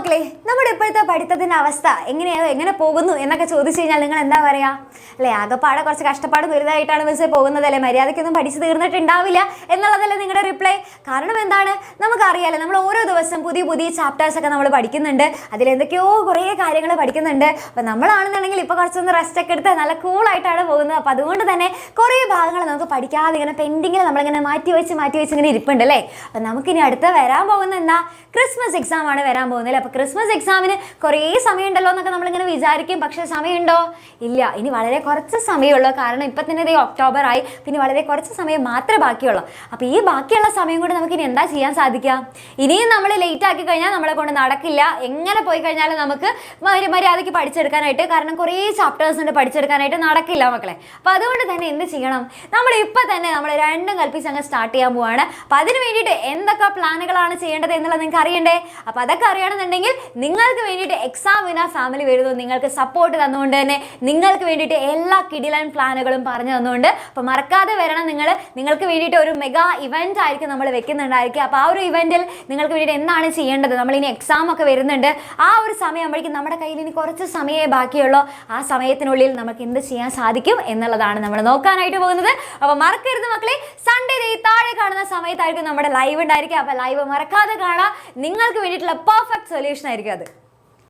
മക്കളെ, നമ്മുടെ ഇപ്പോഴത്തെ പഠിത്തത്തിന്റെ അവസ്ഥ എങ്ങനെ പോകുന്നു എന്നൊക്കെ ചോദിച്ചു കഴിഞ്ഞാൽ നിങ്ങൾ എന്താ പറയാ? അല്ലെ, ആകെപ്പാടെ കുറച്ച് കഷ്ടപ്പാട് ദുരിതമായിട്ടാണ് മിസ്സേ പോകുന്നത് അല്ലേ, മര്യാദയ്ക്കൊന്നും പഠിച്ചു തീർന്നിട്ടുണ്ടാവില്ല എന്നുള്ളതല്ലേ നിങ്ങളുടെ റിപ്ലൈ? കാരണം എന്താണ്, നമുക്കറിയാലോ, നമ്മൾ ഓരോ ദിവസം പുതിയ പുതിയ ചാപ്റ്റേഴ്സ് ഒക്കെ നമ്മൾ പഠിക്കുന്നുണ്ട്, അതിലെന്തൊക്കെയോ കുറേ കാര്യങ്ങൾ പഠിക്കുന്നുണ്ട്. അപ്പം നമ്മളാണെന്നുണ്ടെങ്കിൽ ഇപ്പോൾ കുറച്ചൊന്ന് റെസ്റ്റ് ഒക്കെ എടുത്ത് നല്ല കൂളായിട്ടാണ് പോകുന്നത്. അപ്പം അതുകൊണ്ട് തന്നെ കുറേ ഭാഗങ്ങൾ നമുക്ക് പഠിക്കാതെ ഇങ്ങനെ പെൻഡിങ്ങിൽ നമ്മളിങ്ങനെ മാറ്റി വെച്ച് ഇങ്ങനെ ഇരിപ്പുണ്ട് അല്ലേ. അപ്പം നമുക്കിനി അടുത്ത വരാൻ പോകുന്ന എന്താ, ക്രിസ്മസ് എക്സാം ആണ് വരാൻ പോകുന്നത്. അപ്പോൾ ക്രിസ്മസ് എക്സാമിന് കുറേ സമയമുണ്ടല്ലോ എന്നൊക്കെ നമ്മളിങ്ങനെ വിചാരിക്കും. പക്ഷേ സമയമുണ്ടോ? ഇല്ല, ഇനി വളരെ കുറച്ച് സമയമുള്ളൂ. കാരണം ഇപ്പം തന്നെ ഇത് ഒക്ടോബർ ആയി, പിന്നെ വളരെ കുറച്ച് സമയം മാത്രമേ ബാക്കിയുള്ളൂ. അപ്പോൾ ഈ ബാക്കിയുള്ള സമയം കൊണ്ട് നമുക്കിനി എന്താ ചെയ്യാൻ സാധിക്കുക? ഇനിയും നമ്മൾ ലേറ്റ് ആക്കി കഴിഞ്ഞാൽ നമ്മളെ കൊണ്ട് നടക്കില്ല. എങ്ങനെ പോയി കഴിഞ്ഞാലും നമുക്ക് മര്യാദയ്ക്ക് പഠിച്ചെടുക്കാനായിട്ട്, കാരണം കുറേ ചാപ്റ്റേഴ്സ് ഉണ്ട്, പഠിച്ചെടുക്കാനായിട്ട് നടക്കില്ല മക്കളെ. അപ്പോൾ അതുകൊണ്ട് തന്നെ എന്ത് ചെയ്യണം, നമ്മൾ ഇപ്പം തന്നെ നമ്മൾ രണ്ടും കൽപ്പിച്ച് അങ്ങ് സ്റ്റാർട്ട് ചെയ്യാൻ പോവാണ്. അപ്പോൾ അതിന് വേണ്ടിയിട്ട് എന്തൊക്കെ പ്ലാനുകളാണ് ചെയ്യേണ്ടത് എന്നുള്ളത് നിങ്ങൾക്ക് അറിയണ്ടേ? അപ്പോൾ അതൊക്കെ അറിയണമെന്നുണ്ടെങ്കിൽ നിങ്ങൾക്ക് വേണ്ടിയിട്ട് എക്സാം വിന്നർ ഫാമിലി വരുന്നു, നിങ്ങൾക്ക് സപ്പോർട്ട് തന്നുകൊണ്ട് തന്നെ നിങ്ങൾക്ക് വേണ്ടിയിട്ട് എല്ലാ കിടിലൻ പ്ലാനുകളും പറഞ്ഞു തന്നുകൊണ്ട്. അപ്പോൾ മറക്കാതെ വരണം. നിങ്ങൾക്ക് വേണ്ടിയിട്ട് ഒരു മെഗാ ഇവന്റ് ആയിരിക്കും നമ്മൾ വെക്കുന്നുണ്ടായിരിക്കും. അപ്പോൾ ആ ഒരു ഇവന്റിൽ നിങ്ങൾക്ക് വേണ്ടിയിട്ട് എന്താണ് ചെയ്യേണ്ടത്, നമ്മളിനി എക്സാം ഒക്കെ വരുന്നുണ്ട്, ആ ഒരു സമയമാകുമ്പോഴേക്കും നമ്മുടെ കയ്യിൽ ഇനി കുറച്ച് സമയമേ ബാക്കിയുള്ളൂ. ആ സമയത്തിനുള്ളിൽ നമുക്ക് എന്ത് ചെയ്യാൻ സാധിക്കും എന്നുള്ളതാണ് നമ്മൾ നോക്കാനായിട്ട് പോകുന്നത്. അപ്പോൾ മറക്കരുത് മക്കളെ, സൺഡേ താഴെ കാണുന്ന സമയത്തായിരിക്കും നമ്മുടെ ലൈവ് ഉണ്ടായിരിക്കും. അപ്പോൾ ലൈവ് മറക്കാതെ കാണാം, നിങ്ങൾക്ക് വേണ്ടിയിട്ടുള്ള പെർഫെക്റ്റ് സൊല്യൂഷൻ ആയിരിക്കും അത്.